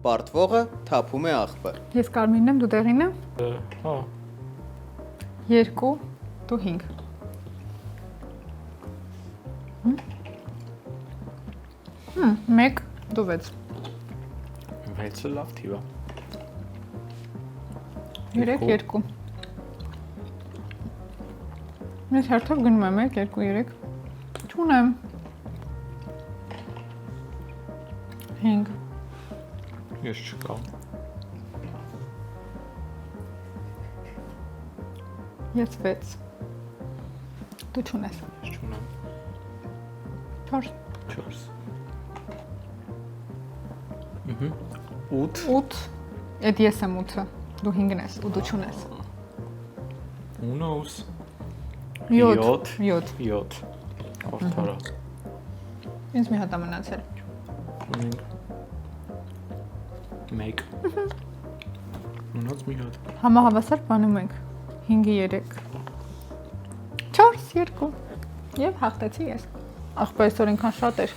Պարտվողը թափում է աղբը։ Ես Կարմիրն եմ, դու Տեղին եմ։ Հա։ 2, դու 5։ Մեկ, դու 6։ 6-ը լավ թիվ է։ 3, 2։ Ես հերթով գնում եմ 1, 2, 3։ Չունեմ։ 5։ Ես չկա։ Ես 6։ Դու չունես։ Ես չունեմ։ 4։ 4։ 8։ 8։ Էդ ես եմ 8-ը։ Դու 5-ն ես ու դու չունես։ Ունոս։ 7։ 7։ Արդարա։ Ինձ մի հատ է մնացել։ Ունենք 1։ Ունած մի հատ։ Համահավասար բանում ենք։ 5-ը 3։ 4, 2։ Եվ հաղթեցի ես։ Աղբը այսօր ինքան շատ էր։